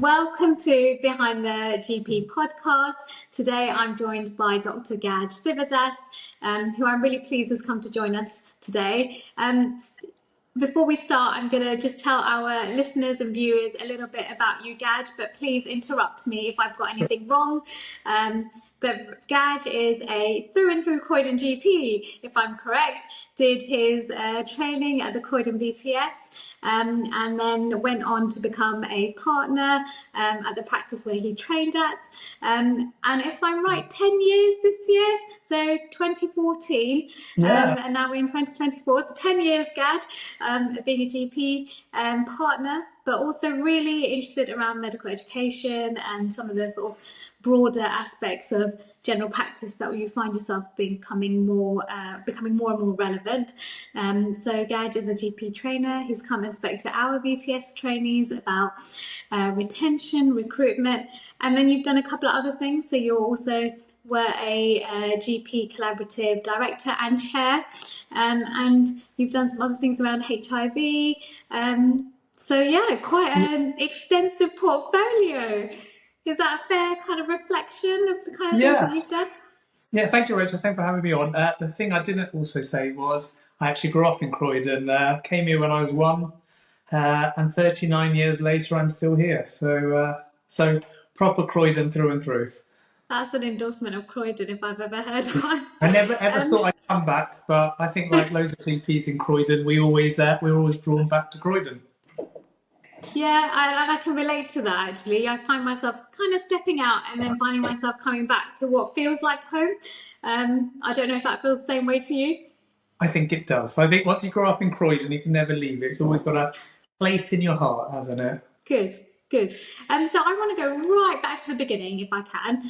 Welcome to Behind the GP podcast. Today I'm joined by Dr. Gaj Sivadhas, who I'm really pleased has come to join us today. Before we start, I'm going to just tell our listeners and viewers a little bit about you, Gaj, but please interrupt me if I've got anything wrong. But Gaj is a through and through Croydon GP, if I'm correct, did his training at the Croydon BTS, and then went on to become a partner at the practice where he trained at. And if I'm right, 10 years this year, so 2014, and now we're in 2024, so 10 years, Gaj, being a GP partner, but also really interested around medical education and some of the sort of broader aspects of general practice that you find yourself becoming more and more relevant. So Gaj is a GP trainer. He's come and spoke to our BTS trainees about retention, recruitment, and then you've done a couple of other things. So you're also were a GP collaborative director and chair, and you've done some other things around HIV. So yeah, quite an extensive portfolio. Is that a fair kind of reflection of the kind of things that you've done? Yeah, thank you, Rachel. Thanks for having me on. The thing I didn't also say was I actually grew up in Croydon, came here when I was one, and 39 years later I'm still here. So proper Croydon through and through. That's an endorsement of Croydon if I've ever heard one. I never ever thought I'd come back, but I think like loads of GPs in Croydon, we're always drawn back to Croydon. Yeah, I can relate to that actually. I find myself kind of stepping out and then finding myself coming back to what feels like home. I don't know if that feels the same way to you. I think it does. I think once you grow up in Croydon, you can never leave it. It's always got a place in your heart, hasn't it? Good. So I want to go right back to the beginning if I can.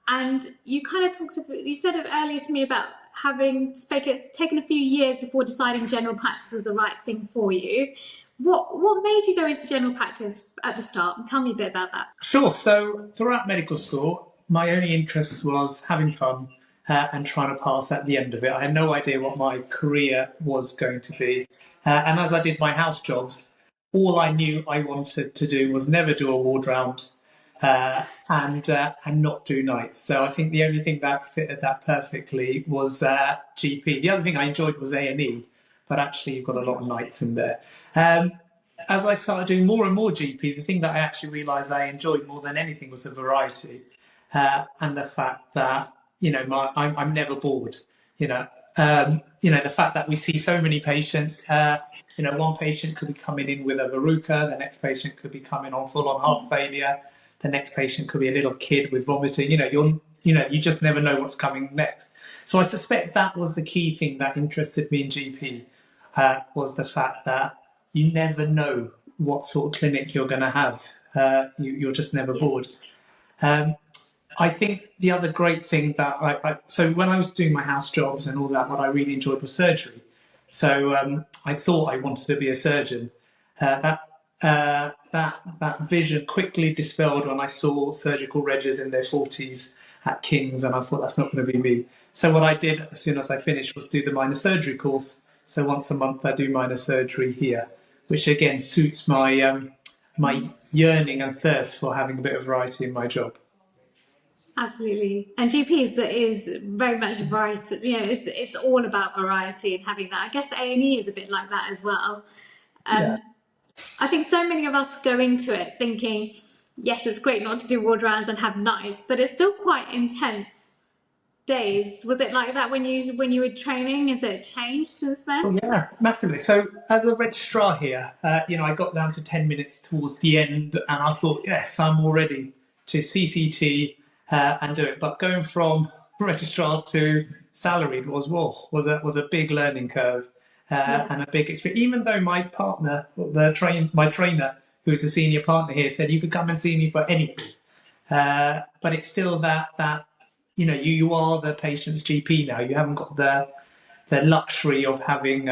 And you kind of you said it earlier to me about having taken a few years before deciding general practice was the right thing for you. What made you go into general practice at the start? Tell me a bit about that. Sure. So throughout medical school, my only interest was having fun and trying to pass at the end of it. I had no idea what my career was going to be. And as I did my house jobs, all I knew I wanted to do was never do a ward round and not do nights. So I think the only thing that fitted that perfectly was GP. The other thing I enjoyed was A&E. But actually you've got a lot of nights in there. As I started doing more and more GP, the thing that I actually realised I enjoyed more than anything was the variety and the fact that, I'm never bored. The fact that we see so many patients, one patient could be coming in with a verruca, the next patient could be coming on full-on heart failure, the next patient could be a little kid with vomiting, you just never know what's coming next. So I suspect that was the key thing that interested me in GP, was the fact that you never know what sort of clinic you're going to have. You're just never bored. I think the other great thing that so when I was doing my house jobs and all that, what I really enjoyed was surgery. So I thought I wanted to be a surgeon. That vision quickly dispelled when I saw surgical regs in their 40s at King's, and I thought that's not going to be me. So what I did as soon as I finished was do the minor surgery course. So once a month I do minor surgery here, which again suits my my yearning and thirst for having a bit of variety in my job. Absolutely, and GP is very much variety. It's all about variety and having that. I guess A&E is a bit like that as well. I think so many of us go into it thinking, yes, it's great not to do ward rounds and have nights, but it's still quite intense days. Was it like that when you were training? Has it changed since then? Oh yeah, massively. So as a registrar here, I got down to 10 minutes towards the end, and I thought, yes, I'm all ready to CCT and do it. But going from registrar to salaried was a big learning curve. And a big experience. Even though my partner, my trainer, who's a senior partner here, said you could come and see me for anything, but it's still that you are the patient's GP now. You haven't got the luxury of having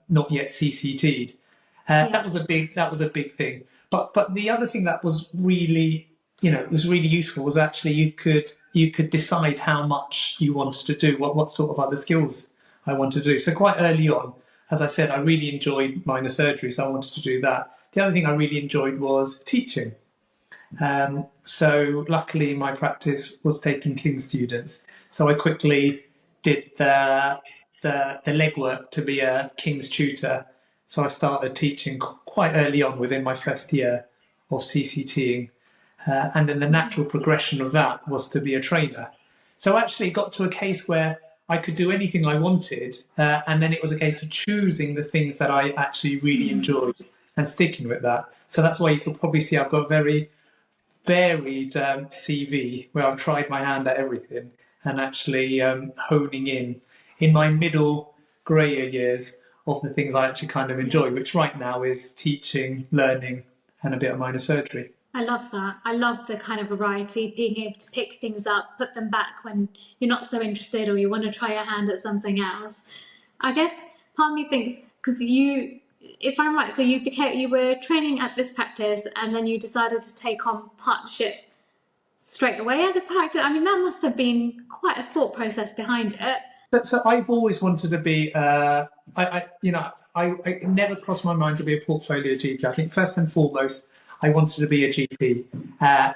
not yet CCT'd. That was a big thing. But the other thing that was really useful was actually you could decide how much you wanted to do, what sort of other skills I wanted to do. So quite early on, as I said, I really enjoyed minor surgery, so I wanted to do that. The other thing I really enjoyed was teaching. So luckily my practice was taking King's students. So I quickly did the legwork to be a King's tutor. So I started teaching quite early on within my first year of CCTing. And then the natural progression of that was to be a trainer. So actually it got to a case where I could do anything I wanted, and then it was a case of choosing the things that I actually really enjoyed and sticking with that. So that's why you could probably see I've got a very varied CV where I've tried my hand at everything and actually honing in my middle grayer years of the things I actually kind of enjoy, which right now is teaching, learning, and a bit of minor surgery. I love that. I love the kind of variety, being able to pick things up, put them back when you're not so interested or you want to try your hand at something else. I guess part of me thinks, because you, if I'm right, so you were training at this practice and then you decided to take on partnership straight away at the practice. I mean, that must have been quite a thought process behind it. So I've always wanted to be. It never crossed my mind to be a portfolio GP. I think first and foremost, I wanted to be a GP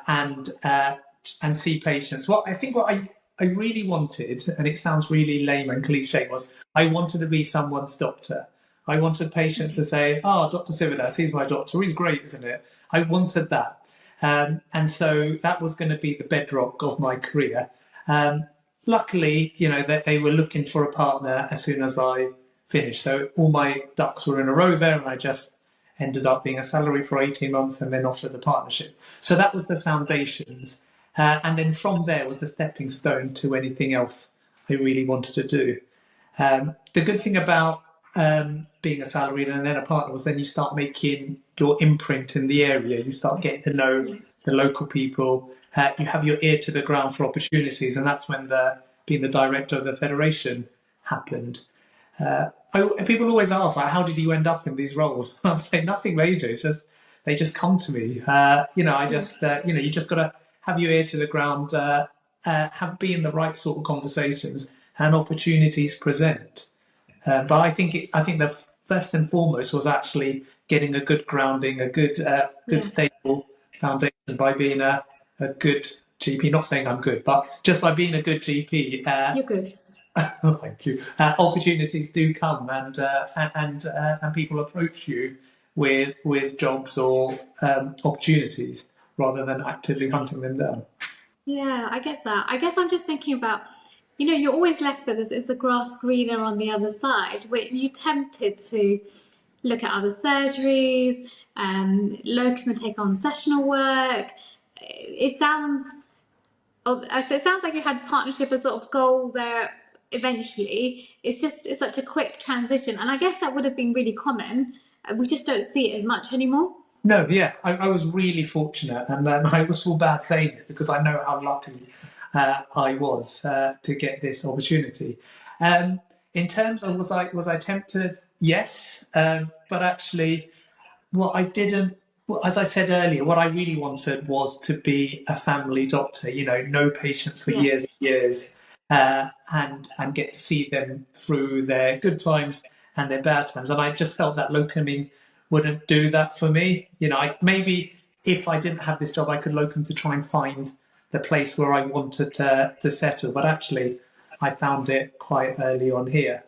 and see patients. What I really wanted, and it sounds really lame and cliche, was I wanted to be someone's doctor. I wanted patients to say, "Oh, Dr. Sivadhas, he's my doctor. He's great, isn't it?" I wanted that, and so that was going to be the bedrock of my career. Luckily, that they were looking for a partner as soon as I finished. So all my ducks were in a row there, and I just ended up being a salary for 18 months and then offered the partnership. So that was the foundations. And then from there was the stepping stone to anything else I really wanted to do. The good thing about being a salaried and then a partner was then you start making your imprint in the area. You start getting to know the local people. You have your ear to the ground for opportunities, and that's when being the director of the federation happened. People always ask, like, how did you end up in these roles? And I'm saying nothing major. It's just they just come to me. You just got to have your ear to the ground, be in the right sort of conversations, and opportunities present. But I think the first and foremost was actually getting a good grounding, a good stable foundation by being a good GP. Not saying I'm good, but just by being a good GP. You're good. Oh, thank you. Opportunities do come, and people approach you with jobs or opportunities rather than actively hunting them down. Yeah, I get that. I guess I'm just thinking about, you're always left with this, is the grass greener on the other side? Were you tempted to look at other surgeries, locum and take on sessional work? It sounds like you had partnership as sort of goal there eventually. It's such a quick transition, and I guess that would have been really common. We just don't see it as much anymore. No, yeah, I was really fortunate, and I always feel bad saying it because I know how lucky I was to get this opportunity. In terms of was I tempted? Yes, but actually, what I didn't, as I said earlier, what I really wanted was to be a family doctor. Know patients for years and years, and get to see them through their good times and their bad times. And I just felt that locuming wouldn't do that for me. Maybe if I didn't have this job, I could locum to try and find the place where I wanted to settle. But actually, I found it quite early on here.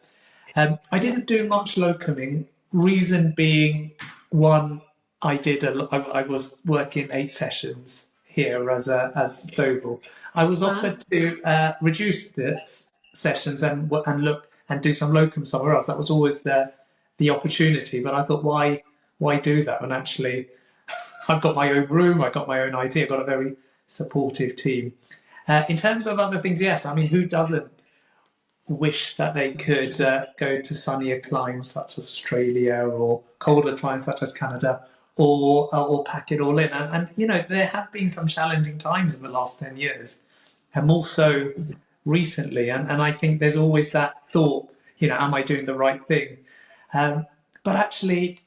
I didn't do much locuming. Reason being, one, I was working 8 sessions here as Doval. I was offered to reduce the sessions and look and do some locum somewhere else. That was always the opportunity. But I thought, why do that when actually I've got my own room, I've got my own IT, I've got a very supportive team. In terms of other things, yes, I mean, who doesn't wish that they could go to sunnier climes such as Australia or colder climes such as Canada, or pack it all in? And there have been some challenging times in the last 10 years, and more so recently. And I think there's always that thought, am I doing the right thing? But actually,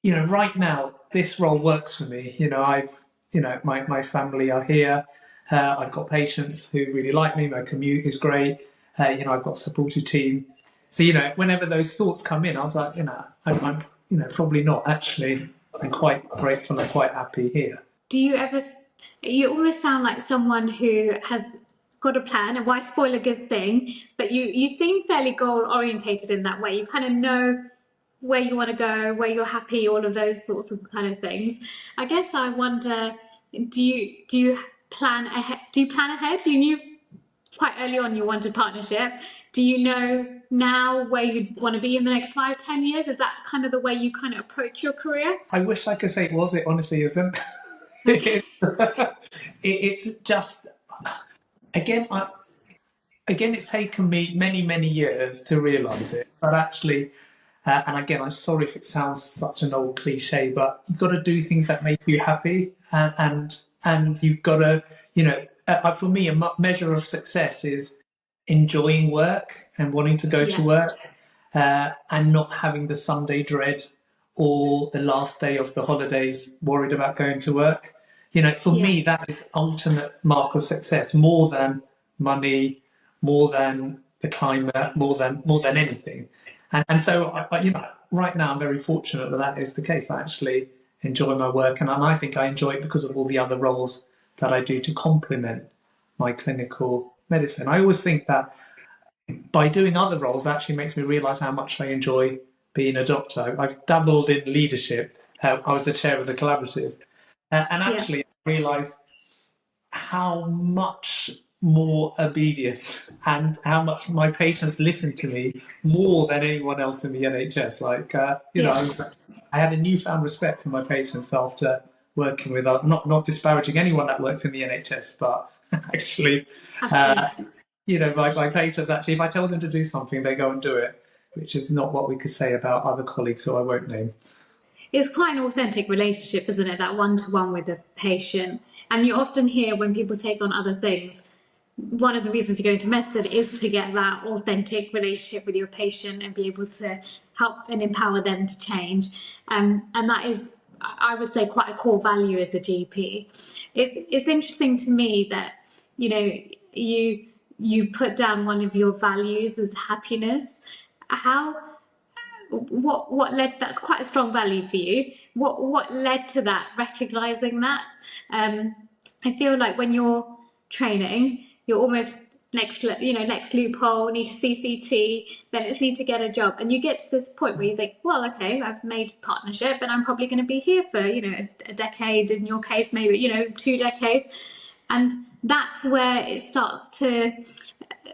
right now, this role works for me. My family are here. I've got patients who really like me. My commute is great. I've got a supportive team. So, whenever those thoughts come in, I was like, I'm probably not actually. I'm quite grateful and quite happy here. Do you ever You almost sound like someone who has got a plan, and why spoil a good thing? But you seem fairly goal orientated in that way. You kind of know where you want to go, where you're happy, all of those sorts of kind of things. I guess I wonder, do you plan ahead? Do you plan ahead? You knew quite early on you wanted partnership. Do you know now where you want to be in the next 5, 10 years? Is that kind of the way you kind of approach your career? I wish I could say it was. It honestly isn't. Okay. It's just again, again, it's taken me many, many years to realise it. But actually, and again, I'm sorry if it sounds such an old cliche, but you've got to do things that make you happy, and you've got to, for me, a measure of success is enjoying work and wanting to go to Yeah. work, and not having the Sunday dread or the last day of the holidays worried about going to work. For Yeah. me, that is ultimate mark of success, more than money, more than the climate, more than anything. And so, right now I'm very fortunate that that is the case. I actually enjoy my work, and I think I enjoy it because of all the other roles that I do to complement my clinical medicine. I always think that by doing other roles actually makes me realise how much I enjoy being a doctor. I've dabbled in leadership. I was the chair of the collaborative, and Yeah. actually I realised how much more obedient and how much my patients listen to me more than anyone else in the NHS. Yeah. I had a newfound respect for my patients after working with, not disparaging anyone that works in the NHS, but actually, Absolutely. my patients actually, if I tell them to do something, they go and do it, which is not what we could say about other colleagues who I won't name. It's quite an authentic relationship, isn't it? That one-to-one with the patient. And you often hear when people take on other things, one of the reasons to go into medicine is to get that authentic relationship with your patient and be able to help and empower them to change. And that is, I would say, quite a core value as a GP. It's interesting to me that, you know, you put down one of your values as happiness. How what led, that's quite a strong value for you. What led to that, recognizing that? I feel like when you're training, you're almost next loophole, need to CCT, then it's need to get a job, and you get to this point where you think, well, okay, I've made partnership and I'm probably going to be here for a decade, in your case maybe 2 decades, and that's where it starts to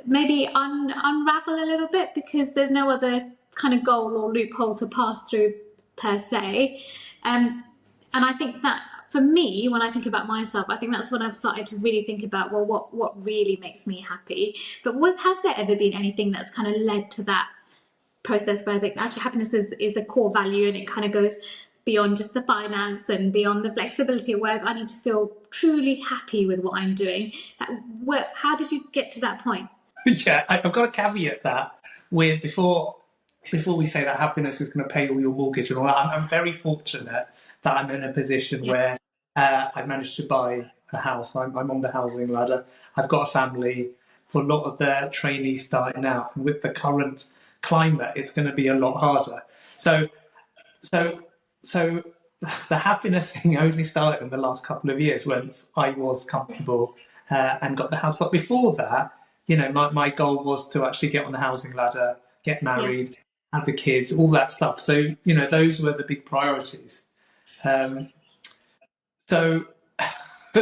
maybe unravel a little bit, because there's no other kind of goal or loophole to pass through per se. And I think that for me, when I think about myself, I think that's when I've started to really think about, well, what really makes me happy. But has there ever been anything that's kind of led to that process where I think actually happiness is a core value, and it kind of goes beyond just the finance and beyond the flexibility of work? I need to feel truly happy with what I'm doing. How did you get to that point? Yeah, I've got to caveat that with before we say that happiness is going to pay all your mortgage and all that. I'm very fortunate that I'm in a position Yeah. where I've managed to buy a house. I'm on the housing ladder. I've got a family. For a lot of the trainees starting out, and with the current climate, it's going to be a lot harder. So, so the happiness thing only started in the last couple of years once I was comfortable and got the house. But before that, my goal was to actually get on the housing ladder, get Yeah. married, have the kids, all that stuff. So, those were the big priorities. Um, so,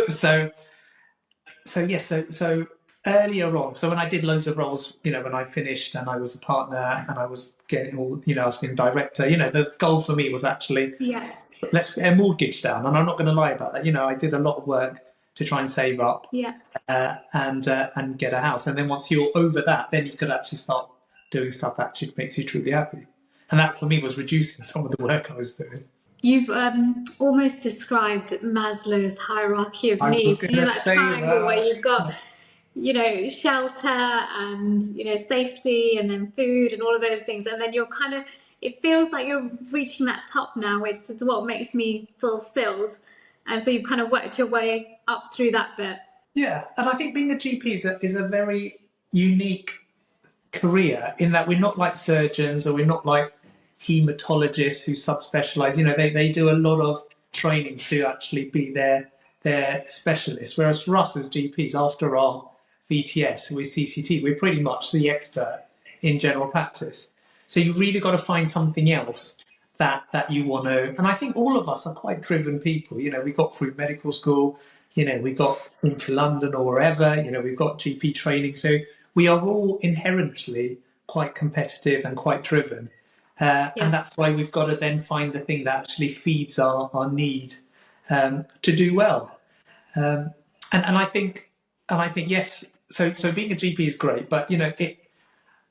so, so earlier on, so when I did loads of roles, when I finished and I was a partner and I was getting all, I was being director, the goal for me was actually, Yeah. let's get a mortgage down. And I'm not going to lie about that. I did a lot of work to try and save up Yeah. and get a house. And then once you're over that, then you could actually start doing stuff that actually makes you truly happy. And that for me was reducing some of the work I was doing. You've almost described Maslow's hierarchy of I was needs. going to That say triangle where that. you've got, shelter and, safety, and then food and all of those things. And then you're kind of, it feels like you're reaching that top now, which is what makes me fulfilled. And so you've kind of worked your way up through that bit. Yeah, and I think being a GP is a very unique career in that we're not like surgeons or we're not like hematologists who subspecialize. They do a lot of training to actually be their they're specialists. Whereas for us as GPs, after our VTS with CCT, we're pretty much the expert in general practice. So you've really got to find something else that you want to. And I think all of us are quite driven people. We got through medical school. We got into London or wherever. We've got GP training. So we are all inherently quite competitive and quite driven. And that's why we've got to then find the thing that actually feeds our need to do well. And I think yes. So being a GP is great, but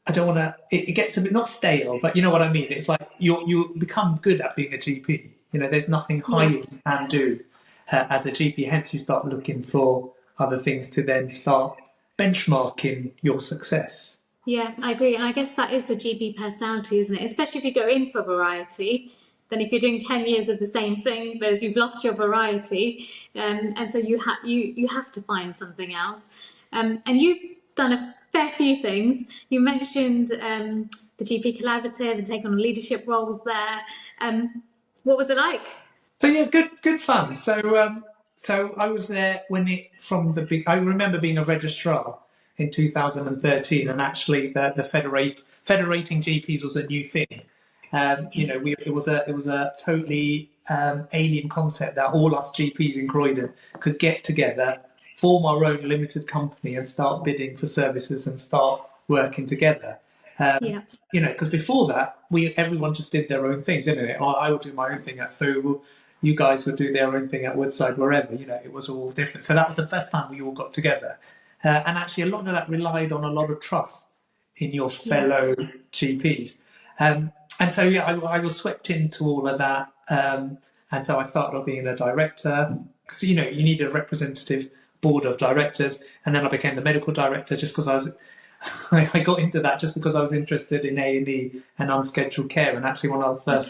I don't want to. It gets a bit not stale, but you know what I mean. It's like you become good at being a GP. There's nothing higher you can do as a GP. Hence, you start looking for other things to then start benchmarking your success. Yeah, I agree. And I guess that is the GP personality, isn't it? Especially if you go in for variety. Then if you're doing 10 years of the same thing, you've lost your variety. And so you have to find something else. And you've done a fair few things. You mentioned the GP Collaborative and taking on leadership roles there. What was it like? So yeah, good fun. So I was there from the big. I remember being a registrar in 2013, and actually the federating GPs was a new thing. It was a totally alien concept that all us GPs in Croydon could get together, form our own limited company, and start bidding for services and start working together. Because before that, everyone just did their own thing, didn't it? I would do my own thing at Soval, you guys would do their own thing at Woodside, wherever. It was all different. So that was the first time we all got together. And actually, a lot of that relied on a lot of trust in your fellow GPs. And so, I was swept into all of that. And so I started off being a director, because, you need a representative board of directors. And then I became the medical director just because I got into that just because I was interested in A&E and unscheduled care. And actually, one of our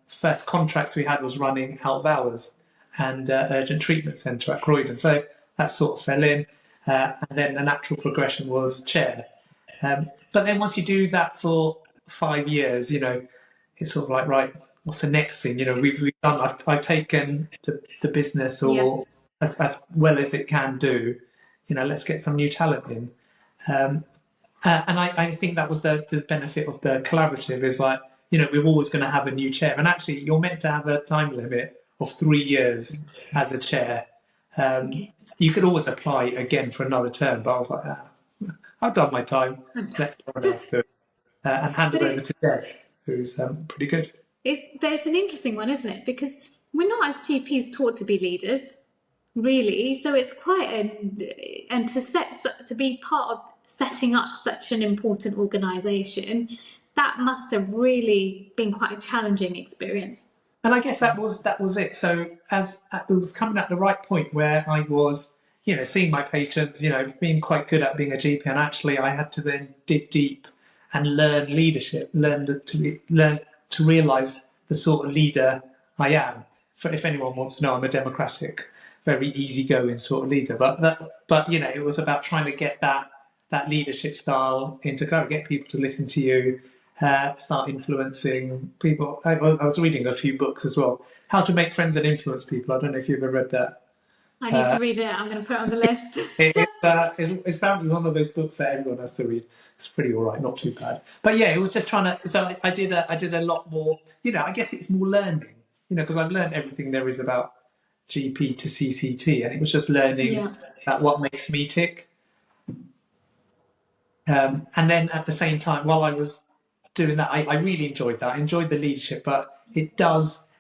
first contracts we had was running out of hours and urgent treatment centre at Croydon. So that sort of fell in. And then the natural progression was chair. But then once you do that for 5 years, it's sort of like, right, what's the next thing? We've done. I've taken the business as well as it can do. Let's get some new talent in. And I think that was the benefit of the collaborative is like, we're always going to have a new chair. And actually, you're meant to have a time limit of 3 years as a chair. You could always apply again for another term, but I was like, I've done my time. Let someone else do it. And hand it over to Deb, who's pretty good. It's an interesting one, isn't it? Because we're not as GPs taught to be leaders, really. So it's quite and to be part of setting up such an important organisation, that must have really been quite a challenging experience. And I guess that was it. So it was coming at the right point where I was, seeing my patients, being quite good at being a GP, and actually I had to then dig deep and learn leadership, learn to realise the sort of leader I am. If anyone wants to know, I'm a democratic, very easygoing sort of leader. But it was about trying to get that leadership style into get people to listen to you. Start influencing people. I was reading a few books as well. How to Make Friends and Influence People. I don't know if you've ever read that. I need to read it. I'm going to put it on the list. It's apparently one of those books that everyone has to read. It's pretty all right, not too bad. But yeah, it was just trying to. So I did a lot more. I guess it's more learning. Because I've learned everything there is about GP to CCT, and it was just learning that what makes me tick. And then at the same time, while I was doing that, I really enjoyed that. I enjoyed the leadership, but it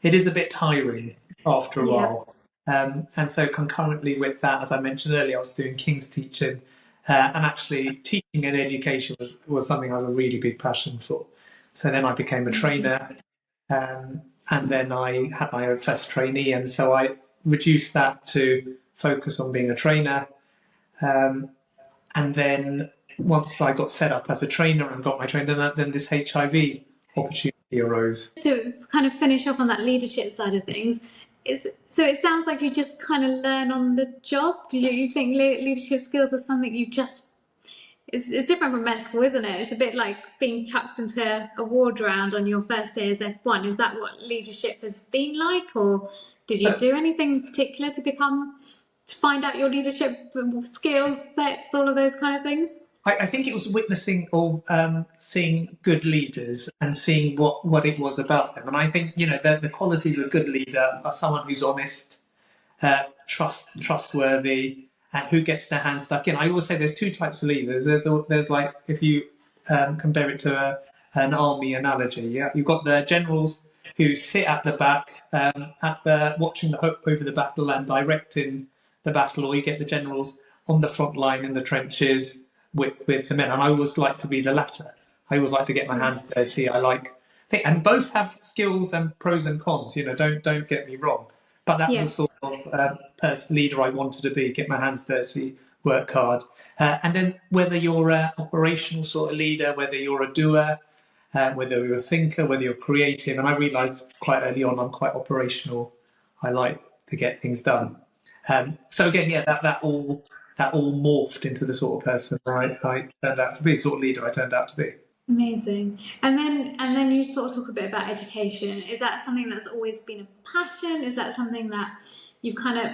is a bit tiring after a while. And so concurrently with that, as I mentioned earlier, I was doing King's teaching, and actually teaching and education was something I have a really big passion for. So then I became a trainer, and then I had my own first trainee, and so I reduced that to focus on being a trainer. And then once I got set up as a trainer and got my trainer, then this HIV opportunity arose. To kind of finish off on that leadership side of things, so it sounds like you just kind of learn on the job. Do you think leadership skills are something you just... It's different from med school, isn't it? It's a bit like being chucked into a ward round on your first day as F1. Is that what leadership has been like, or Did you do anything particular to find out your leadership skills, sets, all of those kind of things? I think it was witnessing or seeing good leaders and seeing what it was about them. And I think, the qualities of a good leader are someone who's honest, trustworthy, who gets their hands stuck in. I always say there's two types of leaders. There's like, if you compare it to an army analogy, you've got the generals who sit at the back, watching over the battle and directing the battle, or you get the generals on the front line in the trenches with the men. And I always like to be the latter. I always like to get my hands dirty. And both have skills and pros and cons. Don't get me wrong. But that was the sort of leader I wanted to be: get my hands dirty, work hard. And then whether you're an operational sort of leader, whether you're a doer, whether you're a thinker, whether you're creative. And I realised quite early on I'm quite operational. I like to get things done. So again, that all morphed into the sort of person I turned out to be, the sort of leader I turned out to be. Amazing. And then you sort of talk a bit about education. Is that something that's always been a passion? Is that something that you've kind of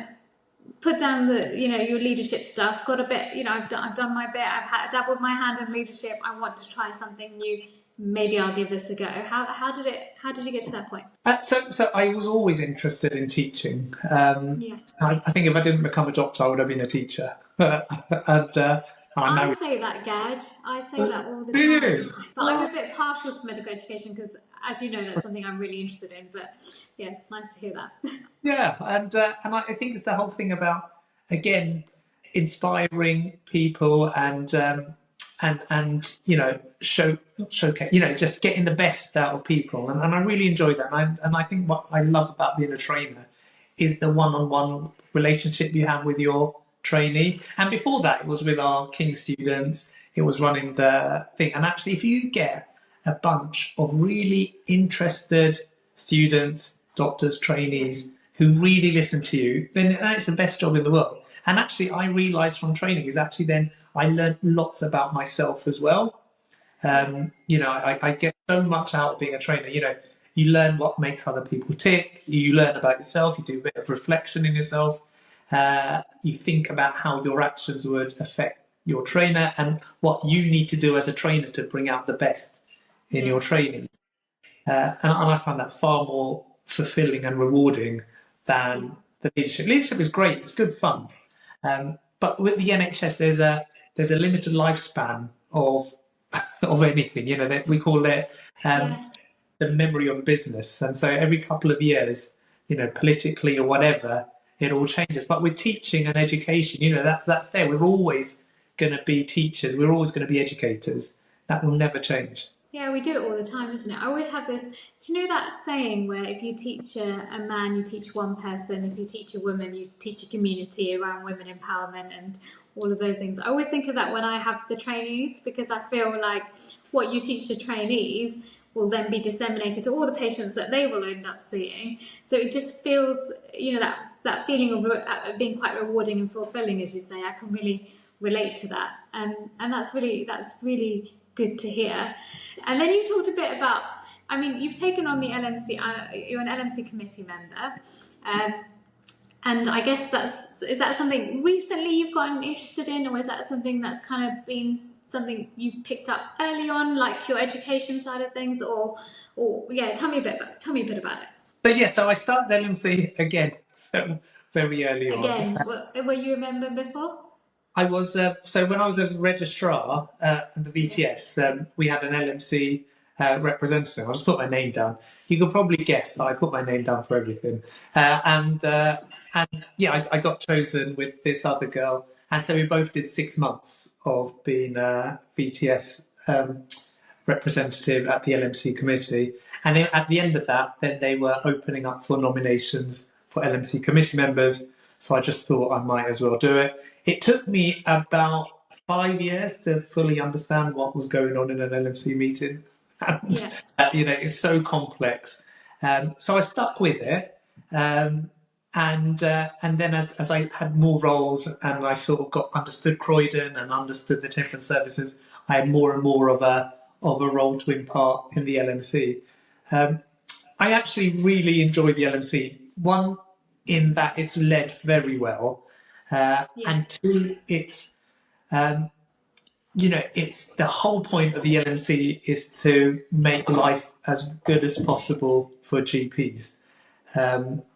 put down your leadership stuff, got a bit, I've done my bit, I've dabbled my hand in leadership, I want to try something new, maybe I'll give this a go. How did you get to that point? So I was always interested in teaching. I think if I didn't become a doctor, I would have been a teacher. I say that, Gaj. I say that all the time. But I'm a bit partial to medical education because, as you know, that's something I'm really interested in. But yeah, it's nice to hear that. Yeah, and I think it's the whole thing about, again, inspiring people and showcase, just getting the best out of people. And I really enjoy that. And I think what I love about being a trainer is the one-on-one relationship you have with your trainee. And before that, it was with our King students. It was running the thing. And actually, if you get a bunch of really interested students, doctors, trainees who really listen to you, then it's the best job in the world. And actually, I realised from training is actually then I learned lots about myself as well. I get so much out of being a trainer. You learn what makes other people tick. You learn about yourself. You do a bit of reflection in yourself. You think about how your actions would affect your trainer and what you need to do as a trainer to bring out the best in your training. And I find that far more fulfilling and rewarding than the leadership. Leadership is great; it's good fun. But with the NHS, there's a limited lifespan of anything. We call it the memory of a business, and so every couple of years, politically or whatever, it all changes. But with teaching and education, that's there. We're always going to be teachers. We're always going to be educators. That will never change. Yeah, we do it all the time, isn't it? I always have this, do you know that saying where if you teach a man, you teach one person, if you teach a woman, you teach a community around women empowerment and all of those things. I always think of that when I have the trainees, because I feel like what you teach to trainees will then be disseminated to all the patients that they will end up seeing. So it just feels, that feeling of being quite rewarding and fulfilling, as you say. I can really relate to that. And that's really good to hear. And then you talked a bit about, you've taken on the LMC, you're an LMC committee member, and I guess is that something recently you've gotten interested in, or is that something that's kind of been something you picked up early on, like your education side of things, or tell me a bit about it. So I started LMC again very early on. Again, were you a member before? I was when I was a registrar at the VTS, we had an LMC representative. I'll just put my name down. You could probably guess that I put my name down for everything. I got chosen with this other girl, and so we both did 6 months of being a VTS representative at the LMC committee. And then at the end of that, then they were opening up for nominations for LMC committee members. So I just thought I might as well do it. It took me about 5 years to fully understand what was going on in an LMC meeting. And, it's so complex. So I stuck with it. And then as I had more roles and I sort of understood Croydon and understood the different services, I had more and more of a role to impart in the LMC. I actually really enjoy the LMC. One, in that it's led very well, and two, it's it's the whole point of the LMC is to make life as good as possible for GPs.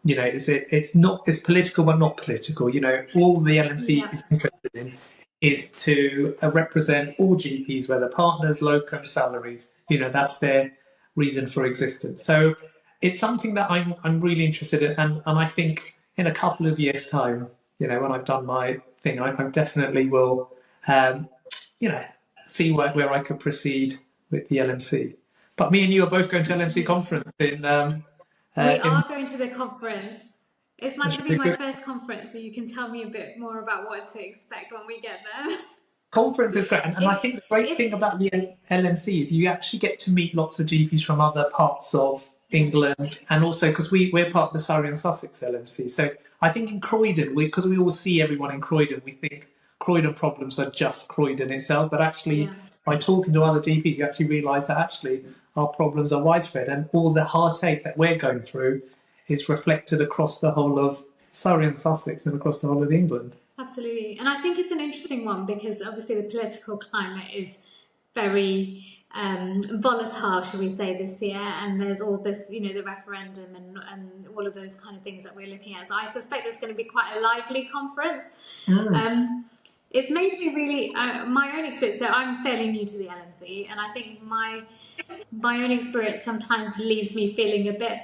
It's political but not political. All the LMC is interested in is to represent all GPs, whether partners, locum, salaries. That's their reason for existence. So it's something that I'm really interested in, and I think in a couple of years' time, when I've done my thing, I definitely will, see where I could proceed with the LMC. But me and you are both going to LMC conference in. We are going to the conference. It's going to be my first conference, so you can tell me a bit more about what to expect when we get there. Conference is great, and I think the great thing about the LMC is you actually get to meet lots of GPs from other parts of England, and also because we're part of the Surrey and Sussex LMC. So I think in Croydon, because we all see everyone in Croydon, we think Croydon problems are just Croydon itself, but actually by talking to other GPs, you actually realise that actually our problems are widespread, and all the heartache that we're going through is reflected across the whole of Surrey and Sussex and across the whole of England. Absolutely. And I think it's an interesting one because obviously the political climate is very volatile, shall we say, this year. And there's all this, the referendum and all of those kind of things that we're looking at. So I suspect it's going to be quite a lively conference. It's made me really, my own experience, so I'm fairly new to the LMC, and I think my own experience sometimes leaves me feeling a bit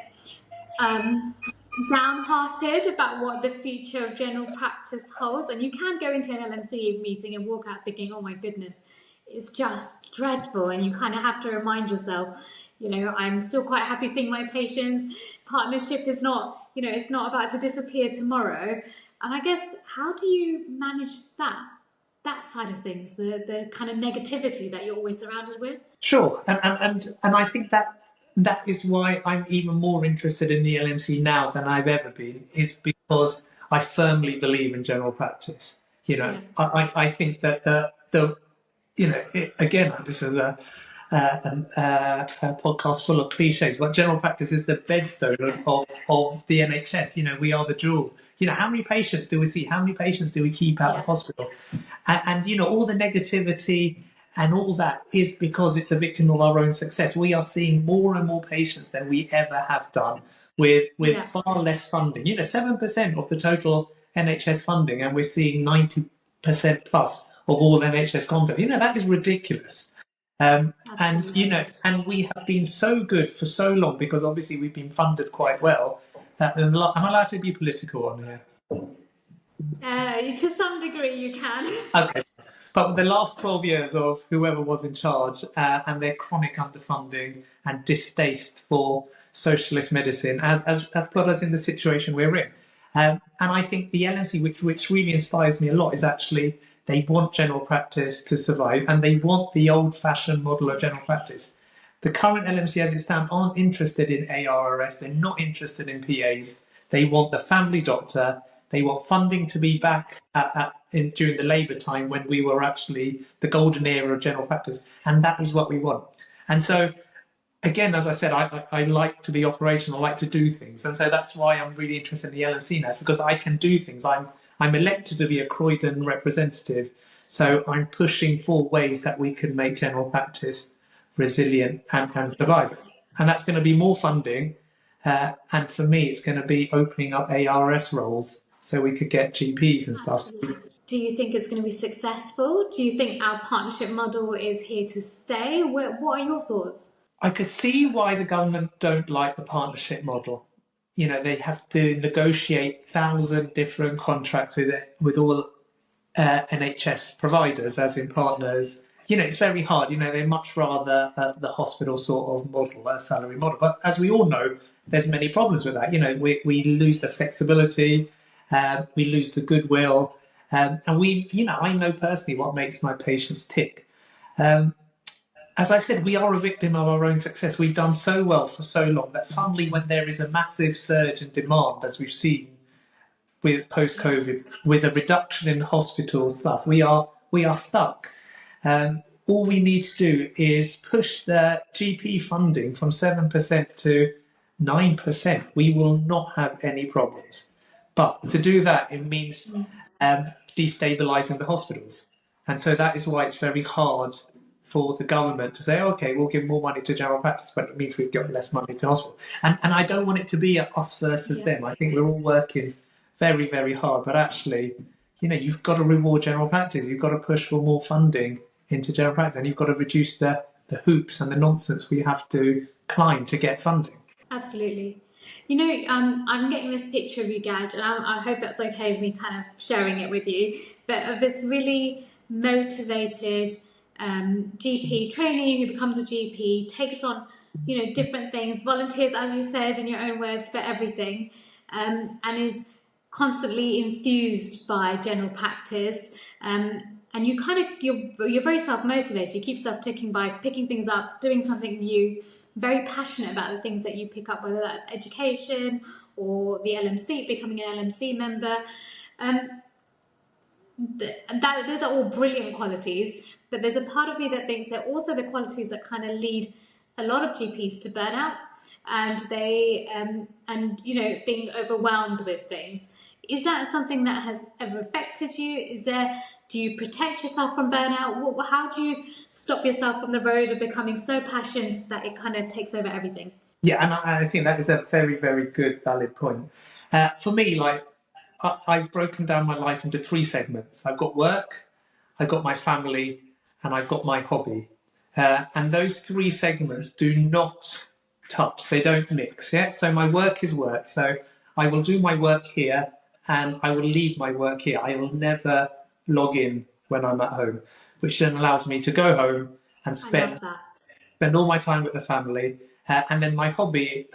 downhearted about what the future of general practice holds. And you can go into an LMC meeting and walk out thinking, oh my goodness, it's just dreadful. And you kind of have to remind yourself, I'm still quite happy seeing my patients. Partnership is not, it's not about to disappear tomorrow. And I guess, how do you manage that side of things, the kind of negativity that you're always surrounded with? Sure, and I think that is why I'm even more interested in the LMC now than I've ever been, is because I firmly believe in general practice. I think that again, this is a podcast full of cliches, but general practice is the bedstone of the NHS. We are the jewel. How many patients do we see? How many patients do we keep out of hospital? And all the negativity and all that is because it's a victim of our own success. We are seeing more and more patients than we ever have done with far less funding. 7% of the total NHS funding, and we're seeing 90% plus of all NHS content. That is ridiculous. And we have been so good for so long because obviously we've been funded quite well. That am I allowed to be political on here? To some degree, you can. Okay. But the last 12 years of whoever was in charge and their chronic underfunding and distaste for socialist medicine has put us in the situation we're in. And I think the LNC, which really inspires me a lot, is actually they want general practice to survive, and they want the old-fashioned model of general practice. The current LMC as it stands aren't interested in ARRS, they're not interested in PAs. They want the family doctor. They want funding to be back during the Labour time when we were actually the golden era of general practice, and that is what we want. And so, again, as I said, I like to be operational, I like to do things, and so that's why I'm really interested in the LMC now, because I can do things. I'm elected to be a Croydon representative, so I'm pushing for ways that we can make general practice resilient and survive. And that's going to be more funding, and for me, it's going to be opening up ARS roles so we could get GPs and stuff. Do you think it's going to be successful? Do you think our partnership model is here to stay? What are your thoughts? I could see why the government don't like the partnership model. They have to negotiate 1,000 different contracts with all NHS providers, as in partners. It's very hard. They much rather the hospital sort of model, a salary model. But as we all know, there's many problems with that. We lose the flexibility. We lose the goodwill, and I know personally what makes my patients tick. As I said, we are a victim of our own success. We've done so well for so long that suddenly, when there is a massive surge in demand, as we've seen with post-COVID, with a reduction in hospital stuff, we are stuck. All we need to do is push the GP funding from 7% to 9%. We will not have any problems. But to do that, it means destabilising the hospitals. And so that is why it's very hard for the government to say, okay, we'll give more money to general practice, but it means we've got less money to hospital. And I don't want it to be a us versus them. I think we're all working very, very hard. But actually, you've got to reward general practice. You've got to push for more funding into general practice, and you've got to reduce the hoops and the nonsense we have to climb to get funding. Absolutely. I'm getting this picture of you, Gaj, and I hope that's okay with me kind of sharing it with you, but of this really motivated GP trainee who becomes a GP, takes on, different things, volunteers, as you said in your own words, for everything, and is constantly enthused by general practice. And you're very self-motivated. You keep yourself ticking by picking things up, doing something new, very passionate about the things that you pick up, whether that's education or the LMC, becoming an LMC member. Those are all brilliant qualities, but there's a part of me that thinks they're also the qualities that kind of lead a lot of GPs to burnout, and being overwhelmed with things. Is that something that has ever affected you? Do you protect yourself from burnout? How do you stop yourself from the road of becoming so passionate that it kind of takes over everything? Yeah, and I think that is a very, very good, valid point. For me, I've broken down my life into 3 segments. I've got work, I've got my family, and I've got my hobby. And those 3 segments do not touch. They don't mix. Yeah. So my work is work. So I will do my work here, and I will leave my work here. I will never log in when I'm at home, which then allows me to go home and spend all my time with the family. And then my hobby,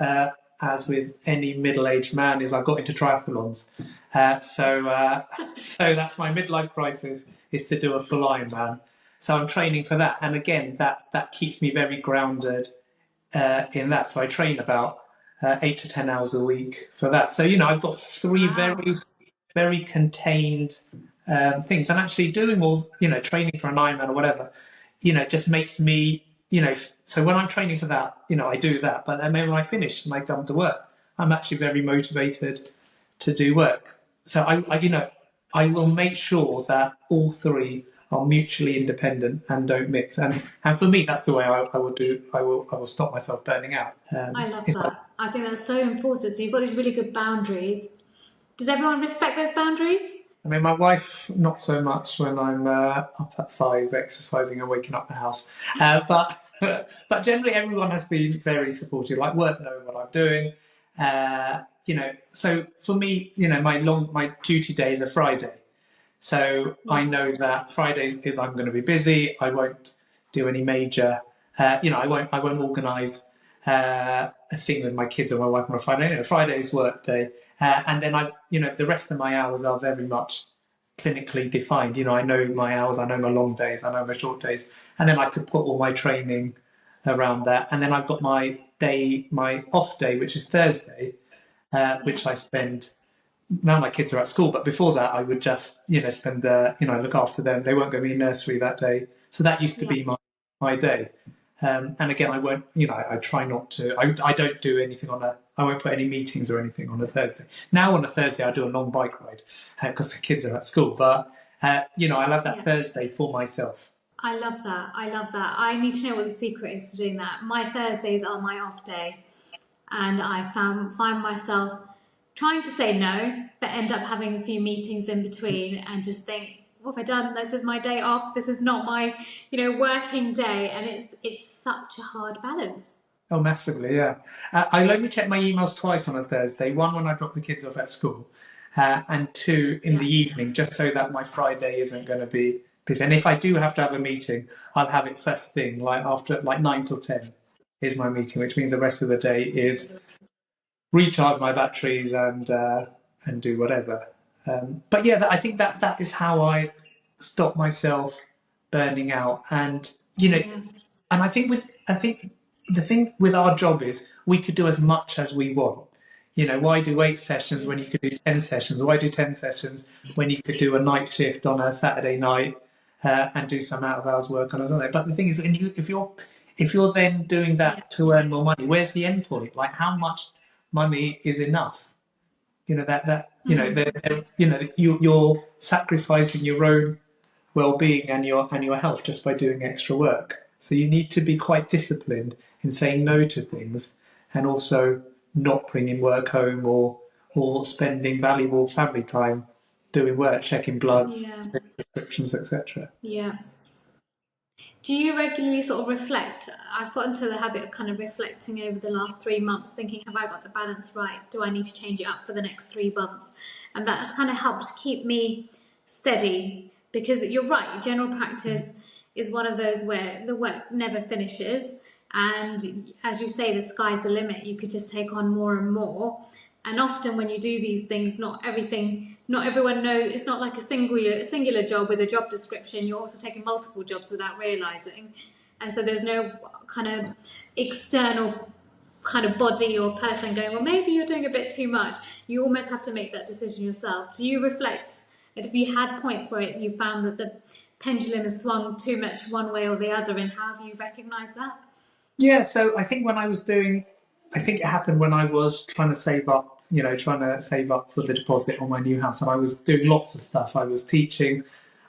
as with any middle-aged man, is I got into triathlons. So that's my midlife crisis, is to do a full Ironman. So I'm training for that. And again, that keeps me very grounded in that. So I train about 8 to 10 hours a week for that. So, I've got 3 very, very contained things. And actually doing all, training for an Ironman or whatever, just makes me, so when I'm training for that, I do that. But then when I finish and I come to work, I'm actually very motivated to do work. So I will make sure that all 3 are mutually independent and don't mix. And for me, that's the way I will do. I will stop myself burning out. I love that. I think that's so important. So you've got these really good boundaries. Does everyone respect those boundaries? I mean, my wife, not so much when I'm up at 5 exercising and waking up the house. But generally, everyone has been very supportive. Like, work knowing what I'm doing. So for me, my duty day is a Friday. So I know that Friday is I'm going to be busy. I won't do any major. I won't organise a thing with my kids or my wife on a Friday. Friday is work day, and then the rest of my hours are very much clinically defined. I know my hours. I know my long days. I know my short days, and then I could put all my training around that. And then I've got my off day, which is Thursday, which I spend. Now my kids are at school, but before that I would just, spend look after them. They won't go to nursery that day. So that used to be my day. And again, I won't, I try not to, I don't do anything I won't put any meetings or anything on a Thursday. Now on a Thursday, I do a long bike ride because the kids are at school. But, I love that Thursday for myself. I love that. I need to know what the secret is to doing that. My Thursdays are my off day. And I find myself trying to say no, but end up having a few meetings in between and just think, what have I done? This is my day off. This is not my, working day. And it's such a hard balance. Oh, massively, yeah. I'll only check my emails twice on a Thursday. 1 when I drop the kids off at school, and 2 in the evening, just so that my Friday isn't going to be busy. And if I do have to have a meeting, I'll have it first thing, like after 9 till 10 is my meeting, which means the rest of the day is recharge my batteries and do whatever. But yeah, I think that is how I stop myself burning out. And and I think the thing with our job is we could do as much as we want. Why do 8 sessions when you could do 10 sessions? Why do 10 sessions when you could do a night shift on a Saturday night and do some out of hours work on a Sunday? But the thing is, if you're then doing that to earn more money, where's the end point? Like, how much money is enough? you're sacrificing your own well-being and your health just by doing extra work. So you need to be quite disciplined in saying no to things, and also not bringing work home, or spending valuable family time doing work, checking bloods, Yeah. prescriptions, etc. Yeah. Do you regularly sort of reflect? I've got into the habit of kind of reflecting over the last 3 months, thinking, have I got the balance right? Do I need to change it up for the next 3 months? And that's kind of helped keep me steady, because you're right, general practice is one of those where the work never finishes. And as you say, the sky's the limit. You could just take on more and more. And often when you do these things, not everyone knows. It's not like a singular job with a job description. You're also taking multiple jobs without realizing. And so there's no kind of external kind of body or person going, well, maybe you're doing a bit too much. You almost have to make that decision yourself. Do you reflect? Have you had points where you found that the pendulum has swung too much one way or the other, and how have you recognised that? Yeah, so I think it happened when I was trying to save up, for the deposit on my new house, and I was doing lots of stuff. I was teaching,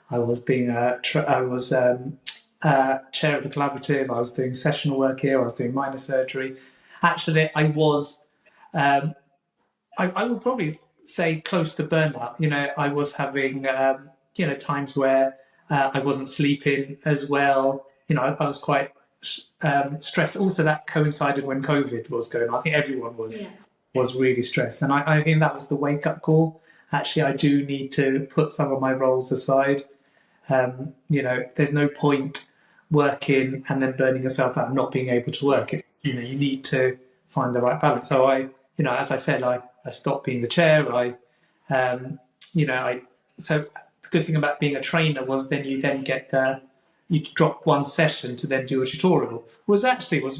I was being chair of the collaborative, I was doing sessional work here, I was doing minor surgery. Actually, I was, I would probably say close to burnout. I was having, times where I wasn't sleeping as well. I was quite stressed. Also, that coincided when COVID was going on. I think everyone was really stressed, and I think that was the wake up call. Actually, I do need to put some of my roles aside. There's no point working and then burning yourself out and not being able to work. You need to find the right balance. So as I said, I stopped being the chair. So the good thing about being a trainer was then you get you drop one session to then do a tutorial. Was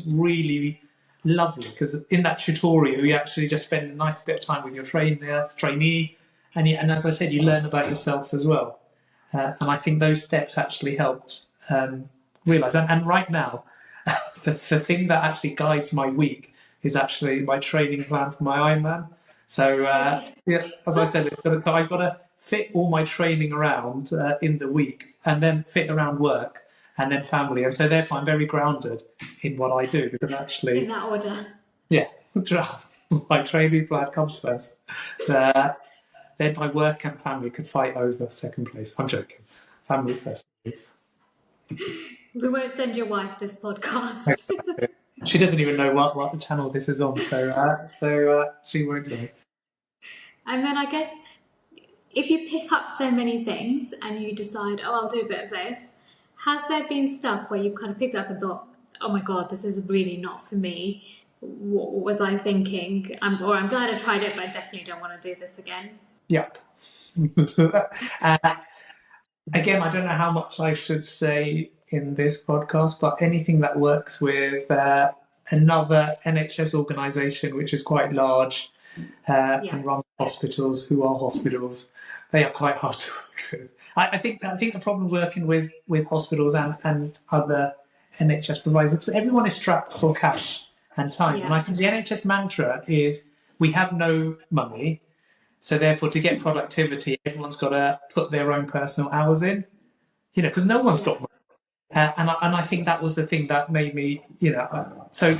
really lovely, because in that tutorial you actually just spend a nice bit of time with your trainee, and as I said, you learn about yourself as well. And I think those steps actually helped realise. And right now, the thing that actually guides my week is actually my training plan for my Ironman. So, as I said, so I've got to fit all my training around in the week, and then fit around work, and then family. And so therefore I'm very grounded in what I do, because actually... In that order. Yeah. My training plan comes first. Then my work and family could fight over second place. I'm joking. Family first, please. We won't send your wife this podcast. She doesn't even know what the channel this is on, so she won't know. And then I guess if you pick up so many things and you decide, I'll do a bit of this, has there been stuff where you've kind of picked up and thought, oh my God, this is really not for me? What was I thinking? I'm glad I tried it, but I definitely don't want to do this again. Yep. Again, I don't know how much I should say in this podcast, but anything that works with another NHS organisation, which is quite large, and runs hospitals who are hospitals, they are quite hard to work with. I think the problem working with hospitals and other NHS providers is everyone is strapped for cash and time. Yes. And I think the NHS mantra is, we have no money, so therefore to get productivity, everyone's got to put their own personal hours in, because no one's got money. And I think that was the thing that made me, so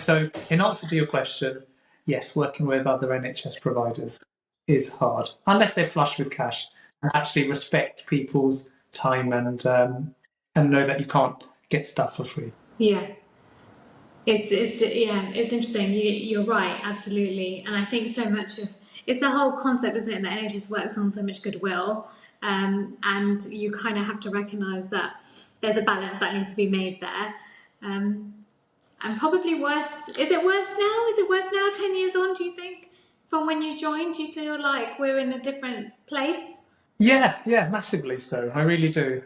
in answer to your question, yes, working with other NHS providers is hard, unless they're flush with cash and actually respect people's time and know that you can't get stuff for free. Yeah. It's interesting. You're right, absolutely. And I think so much of it's the whole concept, isn't it, that NHS works on so much goodwill, and you kind of have to recognise that there's a balance that needs to be made there. And probably worse. Is it worse now? Is it worse now, 10 years on, do you think, from when you joined? Do you feel like we're in a different place? Yeah, massively so. I really do.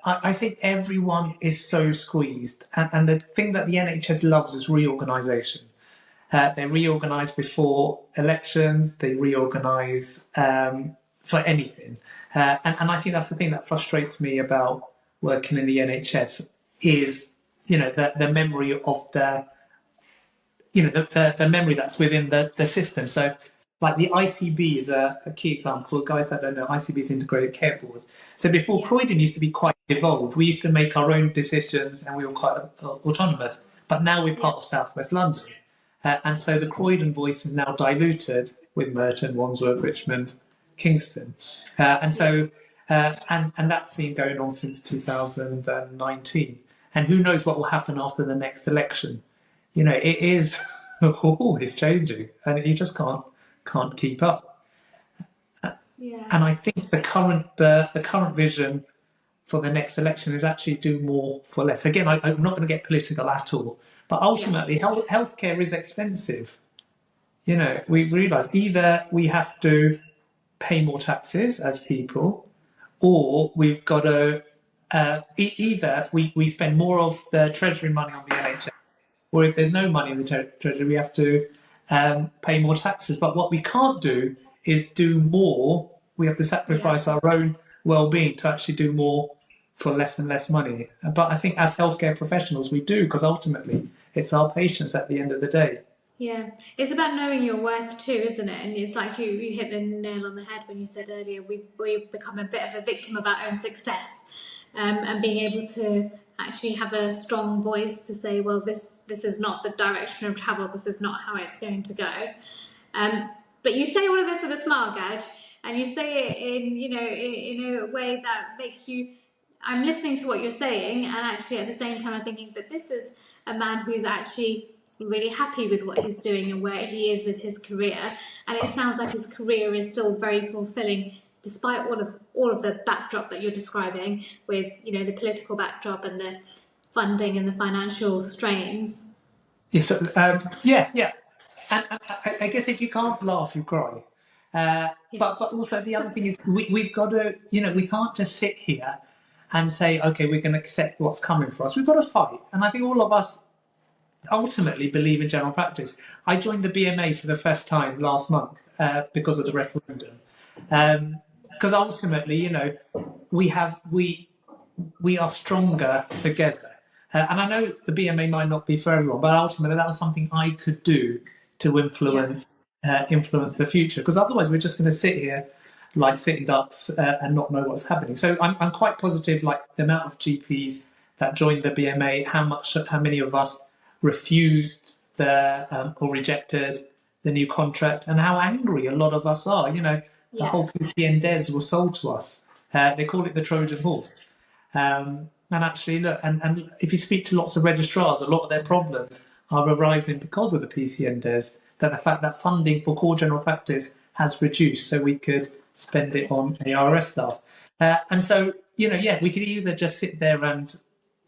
I think everyone is so squeezed, and the thing that the NHS loves is reorganisation. They reorganise before elections. They reorganise for anything, and I think that's the thing that frustrates me about working in the NHS is, the memory of the memory that's within the system. So like the ICB is a key example. For guys that don't know, ICB is Integrated Care Board. So before, Yeah. Croydon used to be quite evolved. We used to make our own decisions and we were quite autonomous. But now we're part of South West London. And so the Croydon voice is now diluted with Merton, Wandsworth, Richmond, Kingston. And that's been going on since 2019. And who knows what will happen after the next election. It is always changing and you just can't keep up. Yeah. And I think the current vision for the next election is actually do more for less. Again, I'm not going to get political at all, but ultimately, healthcare is expensive. We've realised either we have to pay more taxes as people, or we've got to either we spend more of the treasury money on the NHS, or if there's no money in the treasury, we have to pay more taxes. But what we can't do is do more. We have to sacrifice our own well-being to actually do more for less and less money. But I think as healthcare professionals, we do, because ultimately it's our patients at the end of the day. Yeah, it's about knowing your worth too, isn't it? And it's like you hit the nail on the head when you said earlier, we've become a bit of a victim of our own success, and being able to actually have a strong voice to say, well, this is not the direction of travel, this is not how it's going to go. But you say all of this with a smile, Gaj, and you say it in a way that makes you. I'm listening to what you're saying, and actually at the same time I'm thinking, but this is a man who's actually really happy with what he's doing and where he is with his career, and it sounds like his career is still very fulfilling despite all of the backdrop that you're describing, with the political backdrop and the funding and the financial strains. Yes, yeah. And I guess if you can't laugh, you cry. But also the other thing is we've got to, we can't just sit here and say, okay, we can accept what's coming for us. We've got to fight. And I think all of us ultimately believe in general practice. I joined the BMA for the first time last month because of the referendum. Because ultimately, we are stronger together. And I know the BMA might not be for everyone, but ultimately that was something I could do to influence the future. Because otherwise we're just going to sit here like sitting ducks and not know what's happening. So I'm quite positive, like the amount of GPs that joined the BMA, how many of us refused or rejected the new contract, and how angry a lot of us are. The whole PCN DES was sold to us. They call it the Trojan horse. And actually, look, and if you speak to lots of registrars, a lot of their problems are arising because of the PCN DES, that the fact that funding for core general practice has reduced so we could spend it on ARS staff. And so, we could either just sit there and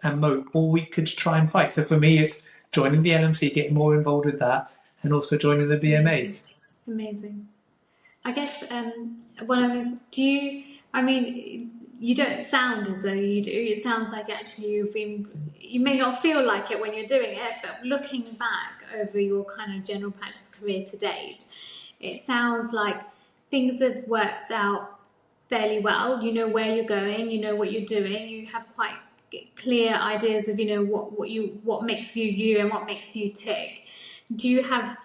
mope, or we could try and fight. So for me, it's joining the LMC, getting more involved with that, and also joining the BMA. Amazing. I guess one of those, you don't sound as though you do. It sounds like actually you may not feel like it when you're doing it, but looking back over your kind of general practice career to date, it sounds like things have worked out fairly well. You know where you're going, you know what you're doing, you have quite clear ideas of what makes you you and what makes you tick. Do you have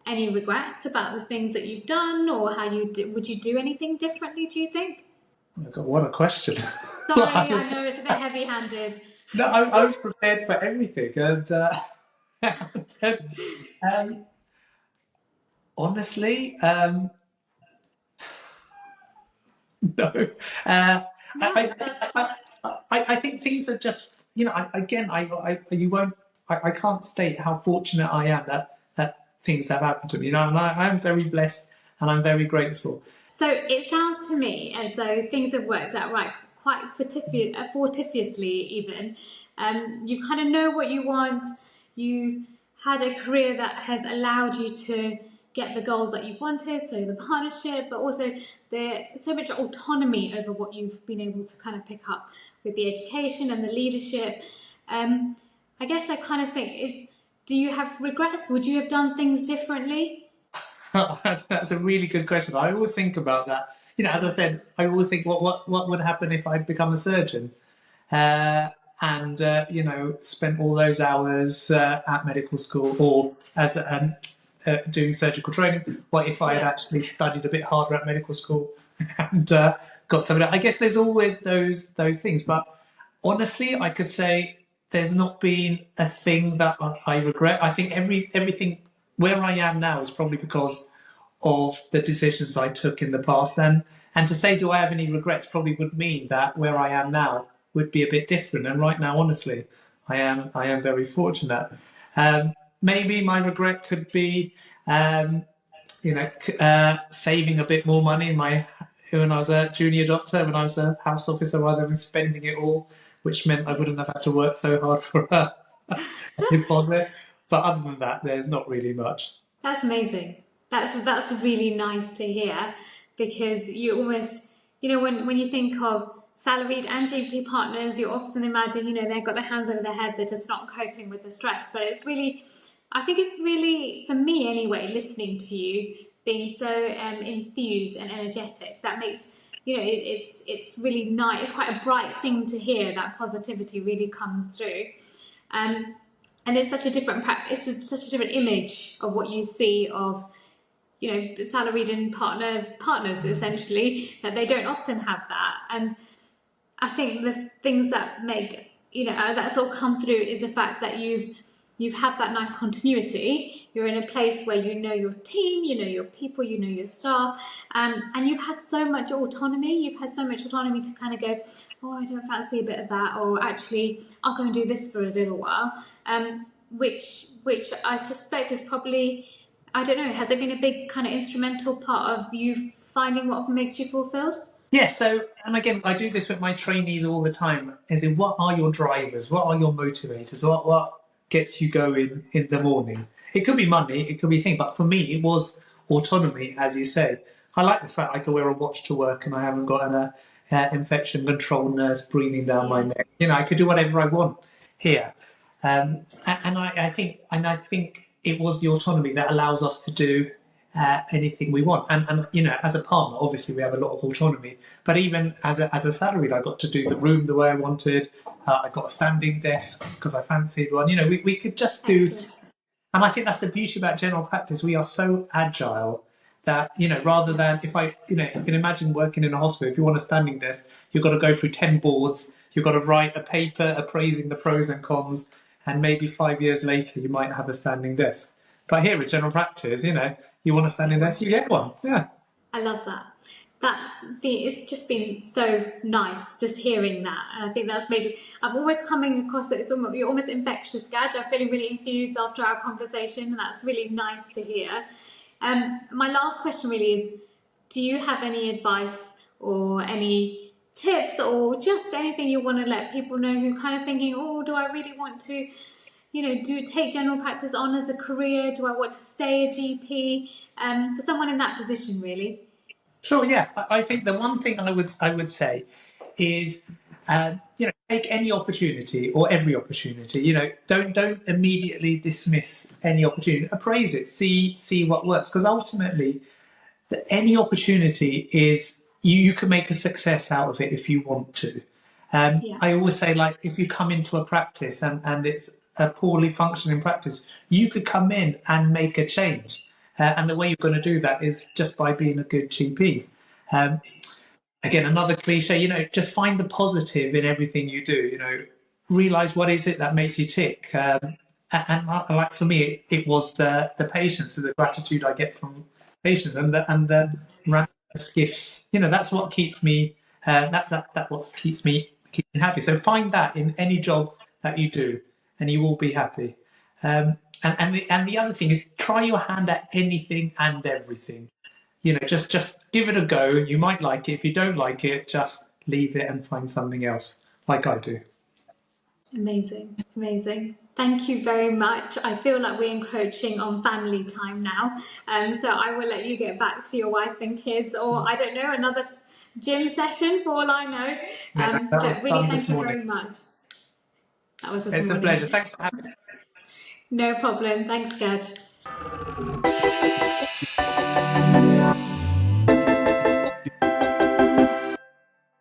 any regrets about the things that you've done, or how would you do anything differently, do you think? Oh my God, what a question. Sorry, I know it's a bit heavy-handed. No, I was prepared for everything, and honestly, no. I think things are just, I can't state how fortunate I am that things have happened to me, and I'm very blessed and I'm very grateful. So it sounds to me as though things have worked out right, quite fortuitously even. You kind of know what you want. You had a career that has allowed you to get the goals that you've wanted, so the partnership, but also there's so much autonomy over what you've been able to kind of pick up with the education and the leadership. I guess I kind of think do you have regrets? Would you have done things differently? That's a really good question. I always think about that. As I said, I always think what would happen if I'd become a surgeon, and spent all those hours at medical school, or as doing surgical training? What if I had actually studied a bit harder at medical school and got some of that? I guess there's always those things, but honestly, I could say there's not been a thing that I regret. I think everything where I am now is probably because of the decisions I took in the past. And to say, do I have any regrets, probably would mean that where I am now would be a bit different. And right now, honestly, I am very fortunate. Maybe my regret could be, saving a bit more money when I was a junior doctor, when I was a house officer, rather than spending it all, which meant I wouldn't have had to work so hard for a deposit. But other than that, there's not really much. That's amazing. That's really nice to hear, because you almost, when you think of salaried and GP partners, you often imagine, they've got their hands over their head, they're just not coping with the stress. But I think it's really, for me anyway, listening to you, being so enthused and energetic, that makes, it's really nice. It's quite a bright thing to hear, that positivity really comes through. And it's such a different it's such a different image of what you see of, salaried and partners essentially, that they don't often have that. And I think the things that make, that's all come through is the fact that you've had that nice continuity. You're in a place where you know your team, you know your people, you know your staff, and you've had so much autonomy. You've had so much autonomy to kind of go, oh, I don't fancy a bit of that, or actually, I'll go and do this for a little while. Which I suspect is probably, I don't know, has it been a big kind of instrumental part of you finding what makes you fulfilled? Yeah, so, and again, I do this with my trainees all the time, is in what are your drivers? What are your motivators? What gets you going in the morning? It could be money, it could be thing, but for me, it was autonomy, as you say. I like the fact I can wear a watch to work and I haven't got an infection control nurse breathing down my neck. I could do whatever I want here. And I think it was the autonomy that allows us to do anything we want. And as a partner, obviously we have a lot of autonomy. But even as a salaried, I got to do the room the way I wanted. I got a standing desk because I fancied one. We could just do. And I think that's the beauty about general practice. We are so agile that, rather than you can imagine working in a hospital, if you want a standing desk, you've got to go through 10 boards, you've got to write a paper appraising the pros and cons, and maybe 5 years later you might have a standing desk. But here with general practice, you want a standing desk, you get one. Yeah. I love that. It's just been so nice just hearing that. And I think that's maybe, I'm always coming across it, you're almost infectious, Gaj. I'm feeling really enthused after our conversation, and that's really nice to hear. My last question really is, do you have any advice or any tips or just anything you want to let people know who kind of thinking, oh, do I really want to, take general practice on as a career? Do I want to stay a GP? For someone in that position, really. Sure, yeah. I think the one thing I would say is, take any opportunity or every opportunity. Don't immediately dismiss any opportunity. Appraise it, see what works, because ultimately, any opportunity is you can make a success out of it if you want to. I always say, like, if you come into a practice and it's a poorly functioning practice, you could come in and make a change. And the way you're going to do that is just by being a good GP. Again, another cliche, just find the positive in everything you do. Realize what is it that makes you tick. And like for me, it was the patients and the gratitude I get from patients and the miraculous gifts. That's what keeps me. That's what keeps me happy. So find that in any job that you do, and you will be happy. And the other thing is, try your hand at anything and everything. Just give it a go. You might like it. If you don't like it, just leave it and find something else, like I do. Amazing. Thank you very much. I feel like we're encroaching on family time now. So I will let you get back to your wife and kids, or I don't know, another gym session for all I know. But really, thank you very much. That was It's a pleasure. Thanks for having me. No problem. Thanks, Gaj.